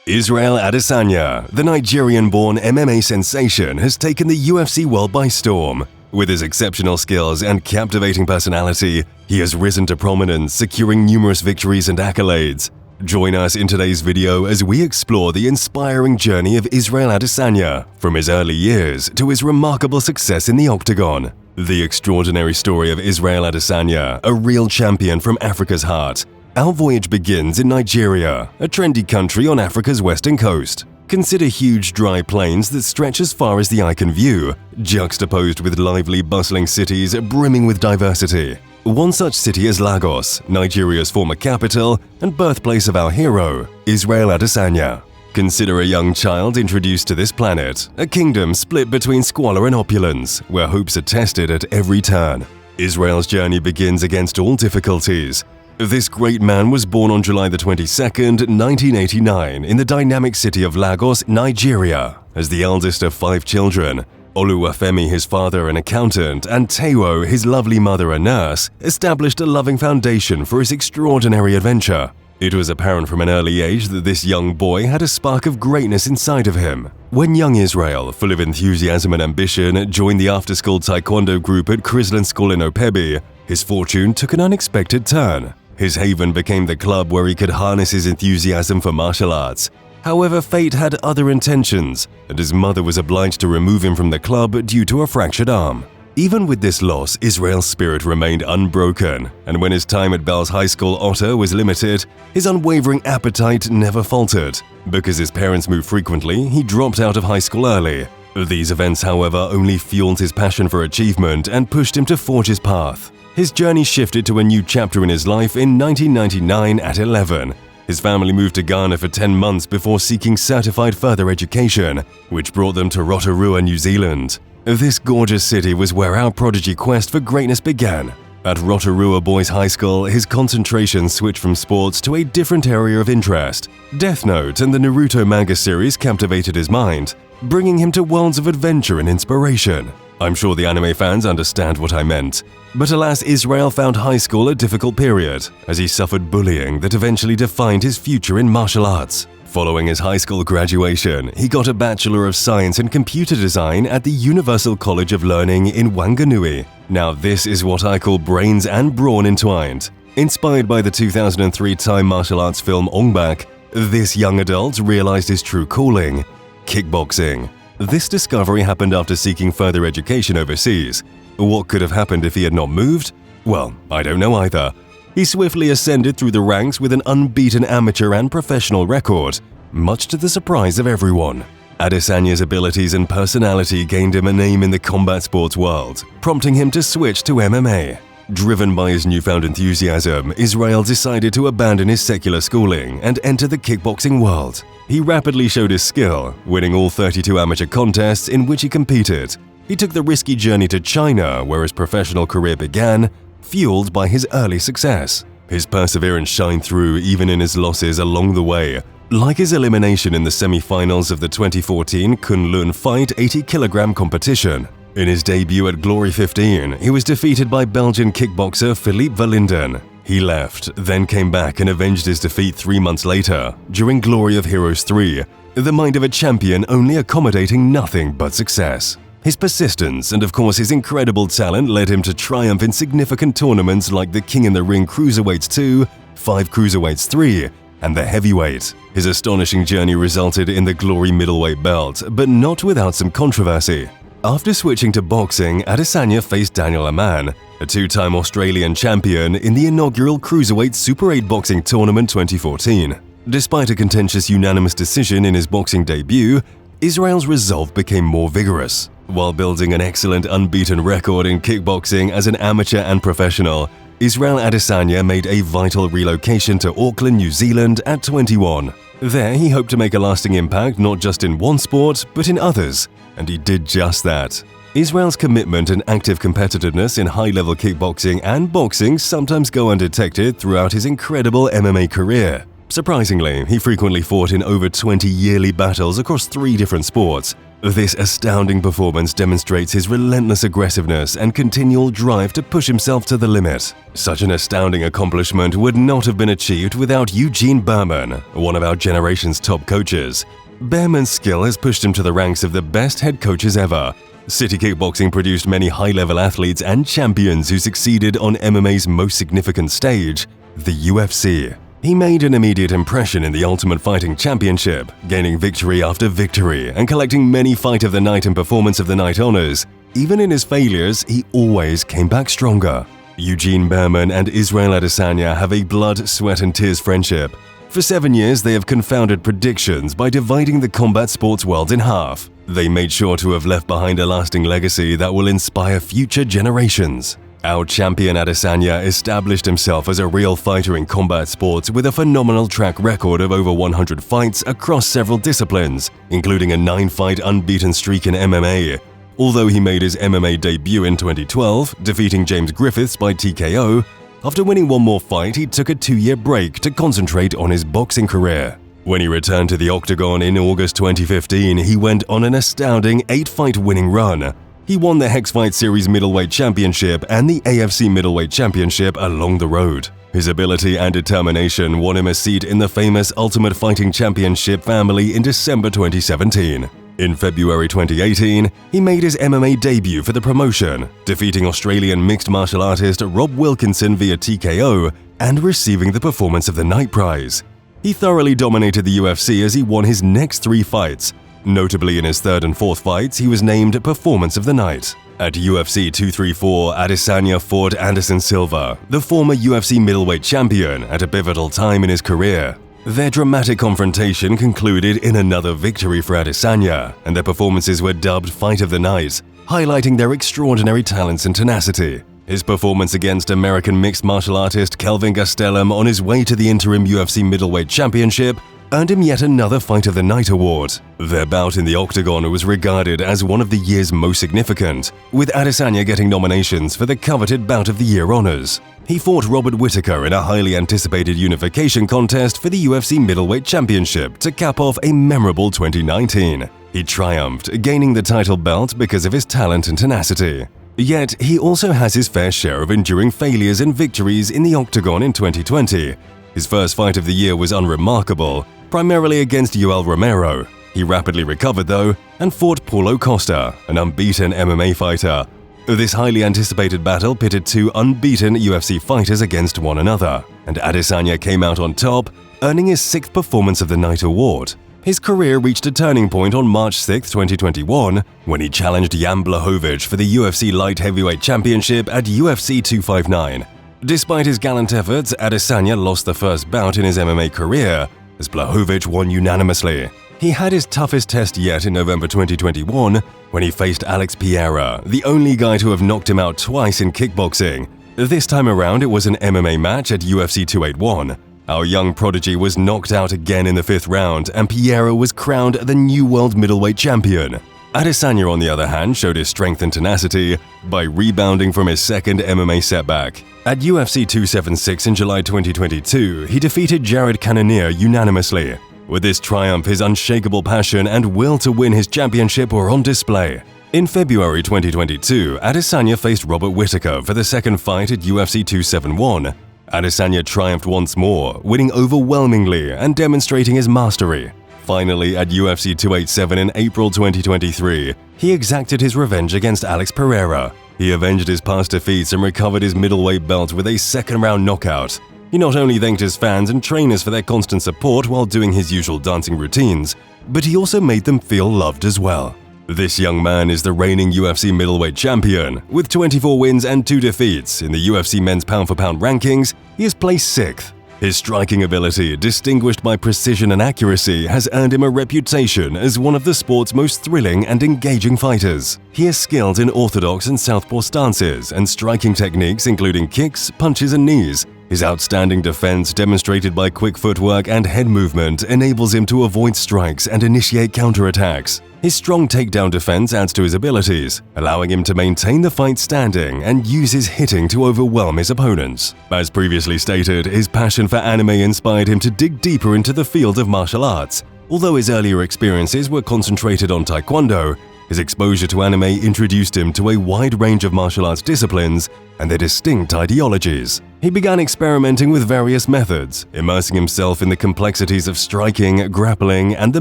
Israel Adesanya, the Nigerian-born MMA sensation, has taken the UFC world by storm. With his exceptional skills and captivating personality, he has risen to prominence, securing numerous victories and accolades. Join us in today's video as we explore the inspiring journey of Israel Adesanya, from his early years to his remarkable success in the octagon. The extraordinary story of Israel Adesanya, a real champion from Africa's heart. Our voyage begins in Nigeria, a trendy country on Africa's western coast. Consider huge dry plains that stretch as far as the eye can view, juxtaposed with lively, bustling cities brimming with diversity. One such city is Lagos, Nigeria's former capital and birthplace of our hero, Israel Adesanya. Consider a young child introduced to this planet, a kingdom split between squalor and opulence, where hopes are tested at every turn. Israel's journey begins against all difficulties. This great man was born on July 22, 1989, in the dynamic city of Lagos, Nigeria, as the eldest of 5 children. Oluwafemi, his father, an accountant, and Taiwo, his lovely mother, a nurse, established a loving foundation for his extraordinary adventure. It was apparent from an early age that this young boy had a spark of greatness inside of him. When young Israel, full of enthusiasm and ambition, joined the after-school taekwondo group at Chrisland School in Opebi, his fortune took an unexpected turn. His haven became the club where he could harness his enthusiasm for martial arts. However, fate had other intentions, and his mother was obliged to remove him from the club due to a fractured arm. Even with this loss, Israel's spirit remained unbroken, and when his time at Bell's High School Otto was limited, his unwavering appetite never faltered. Because his parents moved frequently, he dropped out of high school early. These events, however, only fueled his passion for achievement and pushed him to forge his path. His journey shifted to a new chapter in his life in 1999 at 11. His family moved to Ghana for 10 months before seeking certified further education, which brought them to Rotorua, New Zealand. This gorgeous city was where our prodigy quest for greatness began. At Rotorua Boys High School, his concentration switched from sports to a different area of interest. Death Note and the Naruto manga series captivated his mind, bringing him to worlds of adventure and inspiration. I'm sure the anime fans understand what I meant. But alas, Israel found high school a difficult period, as he suffered bullying that eventually defined his future in martial arts. Following his high school graduation, he got a Bachelor of Science in Computer Design at the Universal College of Learning in Wanganui. Now this is what I call brains and brawn entwined. Inspired by the 2003 Thai martial arts film Ongbak, this young adult realized his true calling: kickboxing. This discovery happened after seeking further education overseas. What could have happened if he had not moved? Well, I don't know either. He swiftly ascended through the ranks with an unbeaten amateur and professional record, much to the surprise of everyone. Adesanya's abilities and personality gained him a name in the combat sports world, prompting him to switch to MMA. Driven by his newfound enthusiasm, Israel decided to abandon his secular schooling and enter the kickboxing world. He rapidly showed his skill, winning all 32 amateur contests in which he competed. He took the risky journey to China, where his professional career began, fueled by his early success. His perseverance shined through even in his losses along the way, like his elimination in the semi-finals of the 2014 Kunlun Fight 80kg competition. In his debut at Glory 15, he was defeated by Belgian kickboxer Philippe Verlinden. He left, then came back and avenged his defeat 3 months later, during Glory of Heroes 3, the mind of a champion only accommodating nothing but success. His persistence and of course his incredible talent led him to triumph in significant tournaments like the King in the Ring Cruiserweights 2, 5 Cruiserweights 3, and the Heavyweight. His astonishing journey resulted in the Glory middleweight belt, but not without some controversy. After switching to boxing, Adesanya faced Daniel Aman, a 2-time Australian champion, in the inaugural Cruiserweight Super 8 Boxing Tournament 2014. Despite a contentious unanimous decision in his boxing debut, Israel's resolve became more vigorous. While building an excellent unbeaten record in kickboxing as an amateur and professional, Israel Adesanya made a vital relocation to Auckland, New Zealand at 21. There, he hoped to make a lasting impact not just in one sport, but in others, and he did just that. Israel's commitment and active competitiveness in high-level kickboxing and boxing sometimes go undetected throughout his incredible MMA career. Surprisingly, he frequently fought in over 20 yearly battles across 3 different sports, This astounding performance demonstrates his relentless aggressiveness and continual drive to push himself to the limit. Such an astounding accomplishment would not have been achieved without Eugene Bareman, one of our generation's top coaches. Bareman's skill has pushed him to the ranks of the best head coaches ever. City Kickboxing produced many high-level athletes and champions who succeeded on MMA's most significant stage, the UFC. He made an immediate impression in the Ultimate Fighting Championship, gaining victory after victory and collecting many Fight of the Night and Performance of the Night honors. Even in his failures, he always came back stronger. Eugene Bareman and Israel Adesanya have a blood, sweat and tears friendship. For 7 years, they have confounded predictions by dividing the combat sports world in half. They made sure to have left behind a lasting legacy that will inspire future generations. Our champion Adesanya established himself as a real fighter in combat sports with a phenomenal track record of over 100 fights across several disciplines, including a 9-fight unbeaten streak in MMA. Although he made his MMA debut in 2012, defeating James Griffiths by TKO, after winning one more fight, he took a 2-year break to concentrate on his boxing career. When he returned to the octagon in August 2015, he went on an astounding 8-fight winning run. He won the Hex Fight Series Middleweight Championship and the AFC Middleweight Championship along the road. His ability and determination won him a seat in the famous Ultimate Fighting Championship family in December 2017. In February 2018, he made his MMA debut for the promotion, defeating Australian mixed martial artist Rob Wilkinson via TKO and receiving the Performance of the Night prize. He thoroughly dominated the UFC as he won his next 3 fights. Notably, in his 3rd and 4th fights, he was named Performance of the Night. At UFC 234, Adesanya fought Anderson Silva, the former UFC middleweight champion, at a pivotal time in his career. Their dramatic confrontation concluded in another victory for Adesanya, and their performances were dubbed Fight of the Night, highlighting their extraordinary talents and tenacity. His performance against American mixed martial artist Kelvin Gastelum on his way to the interim UFC middleweight championship earned him yet another Fight of the Night award. Their bout in the octagon was regarded as one of the year's most significant, with Adesanya getting nominations for the coveted Bout of the Year honors. He fought Robert Whittaker in a highly anticipated unification contest for the UFC Middleweight Championship to cap off a memorable 2019. He triumphed, gaining the title belt because of his talent and tenacity. Yet, he also has his fair share of enduring failures and victories in the octagon in 2020. His first fight of the year was unremarkable, primarily against Yoel Romero. He rapidly recovered though and fought Paulo Costa, an unbeaten MMA fighter. This highly anticipated battle pitted 2 unbeaten UFC fighters against one another, and Adesanya came out on top, earning his 6th Performance of the Night award. His career reached a turning point on March 6, 2021, when he challenged Jan Blachowicz for the UFC Light Heavyweight Championship at UFC 259. Despite his gallant efforts, Adesanya lost the first bout in his MMA career, as Blachowicz won unanimously. He had his toughest test yet in November 2021 when he faced Alex Pereira, the only guy to have knocked him out twice in kickboxing. This time around, it was an MMA match at UFC 281. Our young prodigy was knocked out again in the 5th round, and Pereira was crowned the new world middleweight champion. Adesanya, on the other hand, showed his strength and tenacity by rebounding from his 2nd MMA setback. At UFC 276 in July 2022, he defeated Jared Cannonier unanimously. With this triumph, his unshakable passion and will to win his championship were on display. In February 2022, Adesanya faced Robert Whittaker for the 2nd fight at UFC 271. Adesanya triumphed once more, winning overwhelmingly and demonstrating his mastery. Finally, at UFC 287 in April 2023, he exacted his revenge against Alex Pereira. He avenged his past defeats and recovered his middleweight belt with a 2nd-round knockout. He not only thanked his fans and trainers for their constant support while doing his usual dancing routines, but he also made them feel loved as well. This young man is the reigning UFC middleweight champion. With 24 wins and 2 defeats in the UFC men's pound-for-pound rankings, he is placed 6th. His striking ability, distinguished by precision and accuracy, has earned him a reputation as one of the sport's most thrilling and engaging fighters. He is skilled in orthodox and southpaw stances and striking techniques including kicks, punches and knees. His outstanding defense, demonstrated by quick footwork and head movement, enables him to avoid strikes and initiate counterattacks. His strong takedown defense adds to his abilities, allowing him to maintain the fight standing and use his hitting to overwhelm his opponents. As previously stated, his passion for anime inspired him to dig deeper into the field of martial arts. Although his earlier experiences were concentrated on Taekwondo, his exposure to anime introduced him to a wide range of martial arts disciplines and their distinct ideologies. He began experimenting with various methods, immersing himself in the complexities of striking, grappling, and the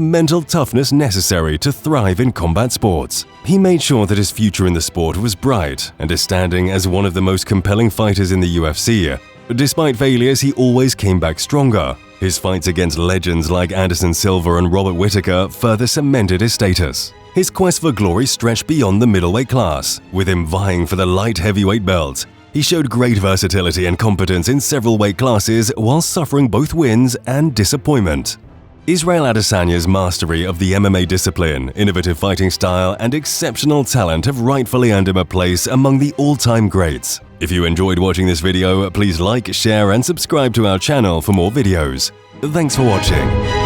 mental toughness necessary to thrive in combat sports. He made sure that his future in the sport was bright and is standing as one of the most compelling fighters in the UFC. Despite failures, he always came back stronger. His fights against legends like Anderson Silva and Robert Whittaker further cemented his status. His quest for glory stretched beyond the middleweight class, with him vying for the light heavyweight belt. He showed great versatility and competence in several weight classes while suffering both wins and disappointment. Israel Adesanya's mastery of the MMA discipline, innovative fighting style, and exceptional talent have rightfully earned him a place among the all-time greats. If you enjoyed watching this video, please like, share, and subscribe to our channel for more videos. Thanks for watching.